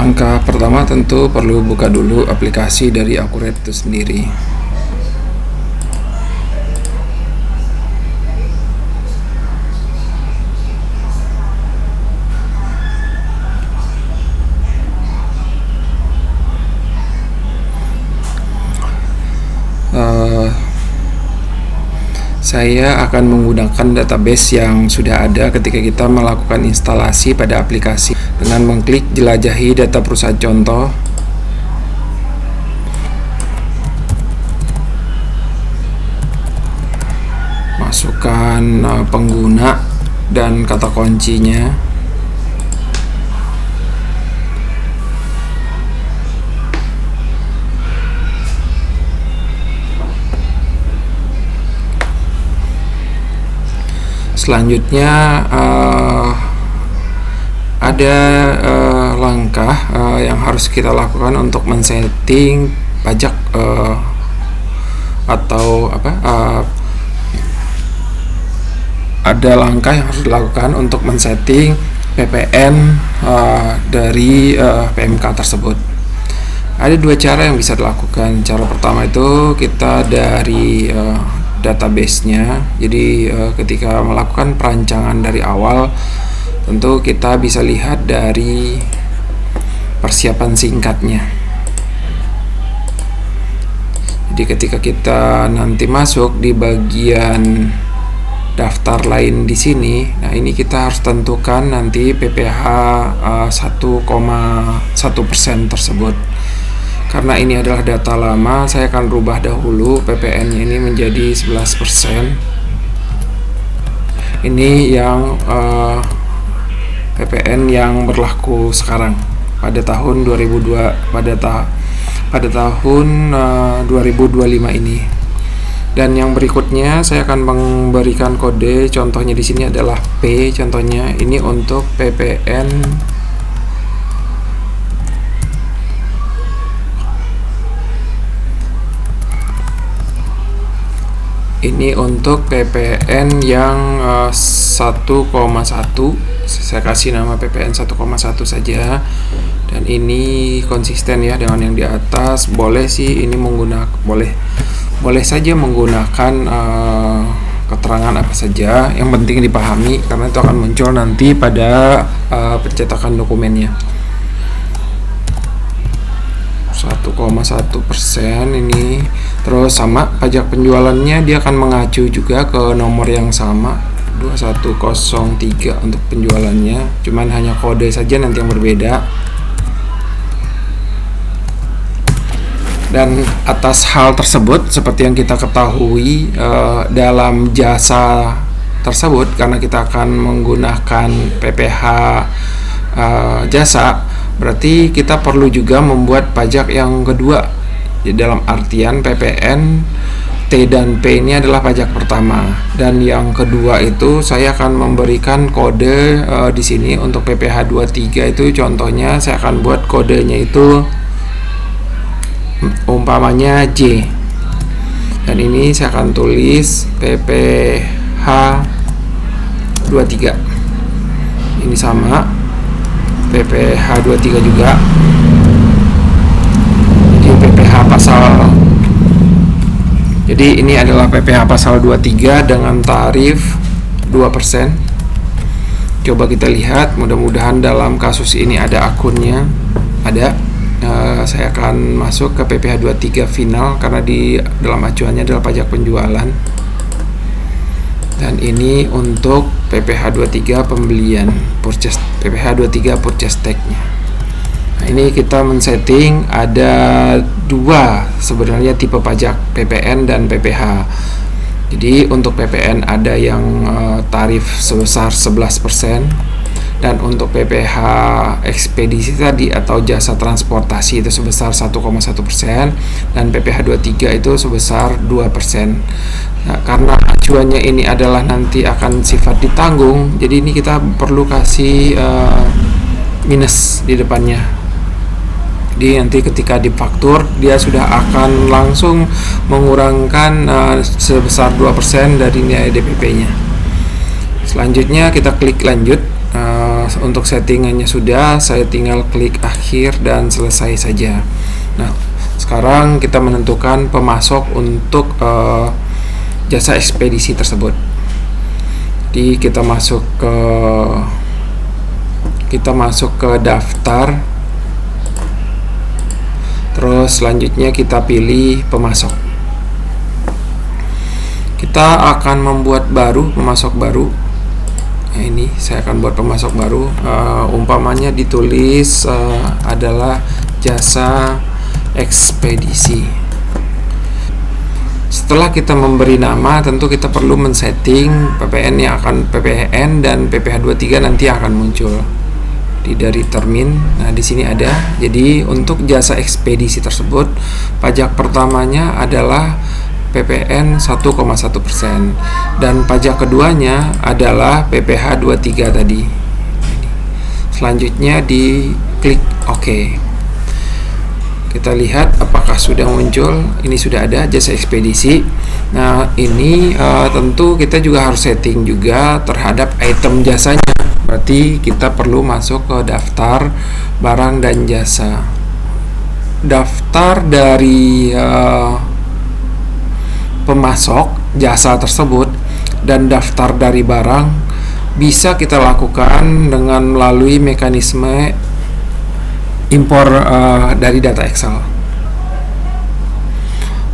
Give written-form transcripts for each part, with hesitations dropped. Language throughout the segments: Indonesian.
Langkah pertama tentu perlu buka dulu aplikasi dari Accurate itu sendiri. Saya akan menggunakan database yang sudah ada ketika kita melakukan instalasi pada aplikasi dengan mengklik jelajahi data perusahaan contoh. Masukkan pengguna dan kata kuncinya. Selanjutnya ada langkah yang harus kita lakukan untuk men-setting pajak atau ada langkah yang harus dilakukan untuk men-setting PPN dari PMK tersebut. Ada dua cara yang bisa dilakukan. Cara pertama itu kita dari database-nya. Jadi ketika melakukan perancangan dari awal, tentu kita bisa lihat dari persiapan singkatnya. Jadi ketika kita nanti masuk di bagian daftar lain di sini, nah ini kita harus tentukan nanti PPh 1,1% tersebut. Karena ini adalah data lama, saya akan rubah dahulu PPN-nya ini menjadi 11%. Ini yang PPN yang berlaku sekarang pada tahun 2025 ini. Dan yang berikutnya saya akan memberikan kode, contohnya di sini adalah P, contohnya ini untuk PPN yang 1,1. Saya kasih nama PPN 1,1 saja. Dan ini konsisten ya dengan yang di atas. Boleh sih ini boleh saja menggunakan keterangan apa saja, yang penting dipahami karena itu akan muncul nanti pada pencetakan dokumennya. 1,1% ini. Terus sama pajak penjualannya dia akan mengacu juga ke nomor yang sama 2103 untuk penjualannya, cuman hanya kode saja nanti yang berbeda. Dan atas hal tersebut, seperti yang kita ketahui dalam jasa tersebut, karena kita akan menggunakan PPh jasa, berarti kita perlu juga membuat pajak yang kedua. Jadi dalam artian PPN T dan P ini adalah pajak pertama, dan yang kedua itu saya akan memberikan kode di sini untuk PPh 23 itu contohnya saya akan buat kodenya itu umpamanya J. Dan ini saya akan tulis PPh 23. Ini sama PPh 23 juga. Jadi ini adalah PPh pasal 23 dengan tarif 2%. Coba kita lihat, mudah-mudahan dalam kasus ini ada akunnya. Ada. Saya akan masuk ke PPh 23 final karena di dalam acuannya adalah pajak penjualan. Dan ini untuk PPh 23 pembelian, PPh 23 purchase tag-nya. Nah, ini kita men-setting ada dua sebenarnya tipe pajak, PPN dan PPh. Jadi untuk PPN ada yang tarif sebesar 11%, dan untuk PPh ekspedisi tadi atau jasa transportasi itu sebesar 1,1%, dan PPh 23 itu sebesar 2%. Nah, karena acuannya ini adalah nanti akan sifat ditanggung, jadi ini kita perlu kasih minus di depannya. Jadi nanti ketika difaktur dia sudah akan langsung mengurangkan sebesar 2% dari nilai DPP-nya. Selanjutnya kita klik lanjut. Untuk settingannya sudah, saya tinggal klik akhir dan selesai saja. Nah, sekarang kita menentukan pemasok untuk jasa ekspedisi tersebut. Jadi kita masuk ke daftar, terus selanjutnya kita pilih pemasok. Kita akan membuat pemasok baru. Nah, ini saya akan buat pemasok baru. Umpamanya ditulis adalah jasa ekspedisi. Setelah kita memberi nama, tentu kita perlu men-setting PPN yang akan PPN dan PPh 23 nanti akan muncul dari termin. Nah, di sini ada. Jadi untuk jasa ekspedisi tersebut, pajak pertamanya adalah PPN 1,1% dan pajak keduanya adalah PPh 23 tadi. Selanjutnya diklik OK. Kita lihat apakah sudah muncul. Ini sudah ada jasa ekspedisi. Nah, ini tentu kita juga harus setting juga terhadap item jasanya. Berarti kita perlu masuk ke daftar barang dan jasa. Daftar dari pemasok jasa tersebut dan daftar dari barang bisa kita lakukan dengan melalui mekanisme impor dari data Excel.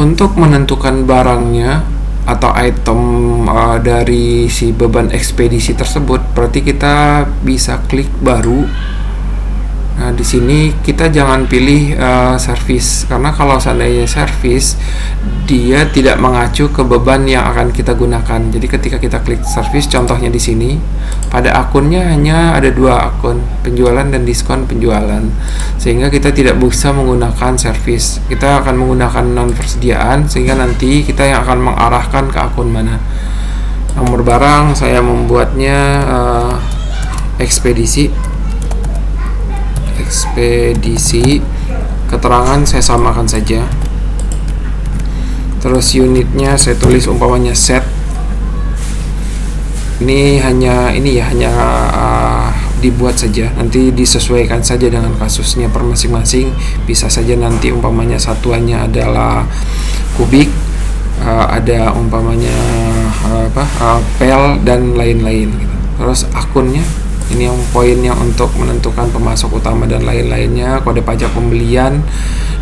Untuk menentukan barangnya atau item dari si beban ekspedisi tersebut, berarti kita bisa klik baru. Nah, di sini kita jangan pilih service, karena kalau seandainya service, dia tidak mengacu ke beban yang akan kita gunakan. Jadi ketika kita klik service, contohnya di sini, pada akunnya hanya ada 2 akun, penjualan dan diskon penjualan, sehingga kita tidak bisa menggunakan service. Kita akan menggunakan non persediaan, sehingga nanti kita yang akan mengarahkan ke akun mana. Nomor barang saya membuatnya ekspedisi, keterangan saya samakan saja, terus unitnya saya tulis umpamanya set. Ini hanya dibuat saja, nanti disesuaikan saja dengan kasusnya per masing-masing. Bisa saja nanti umpamanya satuannya adalah kubik, ada umpamanya pel dan lain-lain gitu. Terus akunnya, ini yang poinnya untuk menentukan pemasok utama dan lain-lainnya, kode pajak pembelian.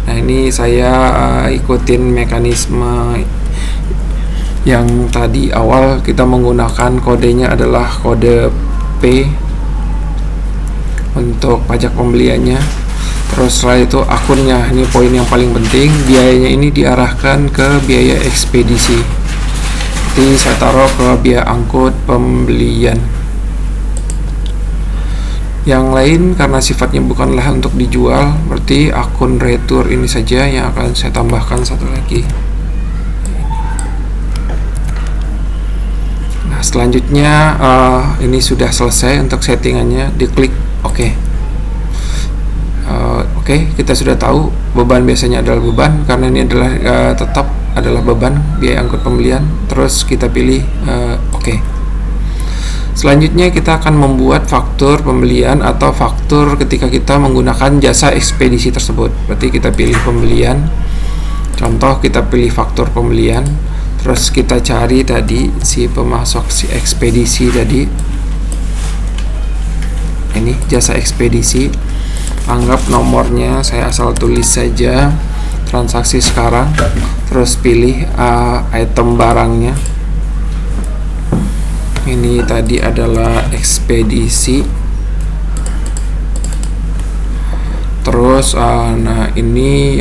Nah, ini saya ikutin mekanisme yang tadi awal, kita menggunakan kodenya adalah kode P untuk pajak pembeliannya. Terus setelah itu akunnya, ini poin yang paling penting, biayanya ini diarahkan ke biaya ekspedisi. Jadi saya taruh ke biaya angkut pembelian. Yang lain karena sifatnya bukanlah untuk dijual, berarti akun retur ini saja yang akan saya tambahkan satu lagi. Nah, selanjutnya ini sudah selesai untuk settingannya, diklik OK. Oke, kita sudah tahu beban biasanya adalah beban, karena ini adalah tetap adalah beban biaya angkut pembelian. Terus kita pilih OK. Selanjutnya kita akan membuat faktur pembelian atau faktur ketika kita menggunakan jasa ekspedisi tersebut. Berarti kita pilih pembelian. Contoh kita pilih faktur pembelian. Terus kita cari tadi si pemasok si ekspedisi tadi. Ini jasa ekspedisi. Anggap nomornya saya asal tulis saja transaksi sekarang. Terus pilih item barangnya. Ini tadi adalah ekspedisi. Terus nah ini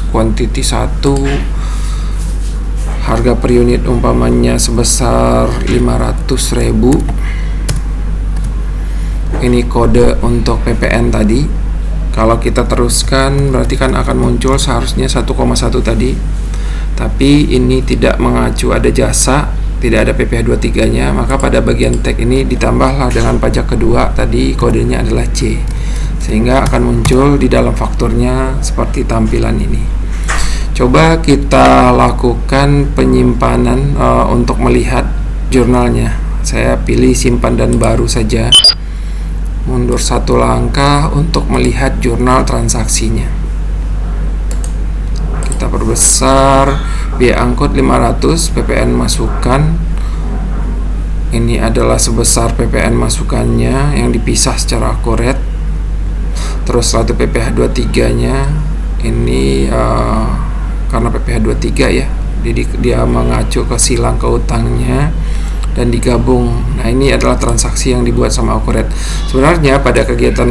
quantity 1, harga per unit umpamanya sebesar 500.000. Ini kode untuk PPN tadi. Kalau kita teruskan berarti kan akan muncul seharusnya 1,1 tadi. Tapi ini tidak mengacu ada jasa, tidak ada PPh 23 nya, maka pada bagian tag ini ditambahlah dengan pajak kedua tadi, kodenya adalah C, sehingga akan muncul di dalam fakturnya seperti tampilan ini. Coba kita lakukan penyimpanan untuk melihat jurnalnya. Saya pilih simpan dan baru saja. Mundur satu langkah untuk melihat jurnal transaksinya. Kita perbesar. Biaya angkut 500, PPN masukkan. Ini adalah sebesar PPN masukannya yang dipisah secara akurat. Terus saldo PPh 23 nya ini karena PPh 23 ya, jadi dia mengacu ke silang ke utangnya dan digabung. Nah, ini adalah transaksi yang dibuat sama akurat. Sebenarnya pada kegiatan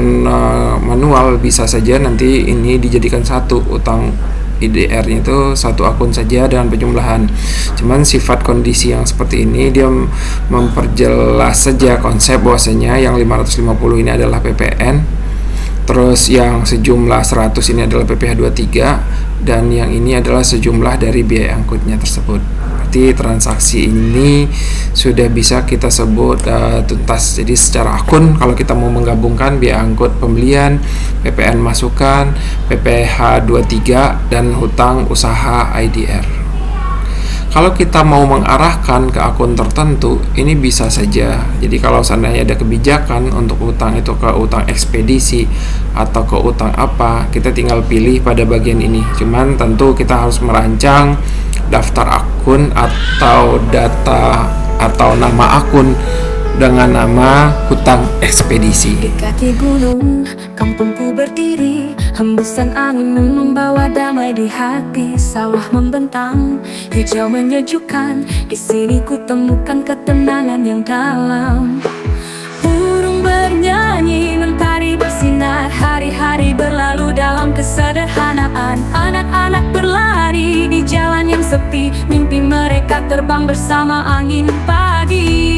manual bisa saja nanti ini dijadikan satu, utang IDR-nya itu satu akun saja dengan penjumlahan. Cuman sifat kondisi yang seperti ini dia memperjelas saja konsep bahwasanya yang 550 ini adalah PPN, terus yang sejumlah 100 ini adalah PPh 23, dan yang ini adalah sejumlah dari biaya angkutnya tersebut. Berarti transaksi ini sudah bisa kita sebut tuntas. Jadi secara akun kalau kita mau menggabungkan biaya angkut pembelian, PPN masukan, PPh 23 dan hutang usaha IDR. Kalau kita mau mengarahkan ke akun tertentu, ini bisa saja. Jadi kalau seandainya ada kebijakan untuk utang itu ke utang ekspedisi atau ke utang apa, kita tinggal pilih pada bagian ini. Cuman tentu kita harus merancang daftar akun atau data atau nama akun dengan nama hutang ekspedisi. Di kaki gunung, kampungku berdiri. Hembusan angin membawa damai di hati. Sawah membentang, hijau menyejukkan. Di sini ku temukan ketenangan yang dalam. Burung bernyanyi, mentari bersinar. Hari-hari berlalu dalam kesederhanaan. Anak-anak berlari di jalan yang sepi. Mimpi mereka terbang bersama angin pagi.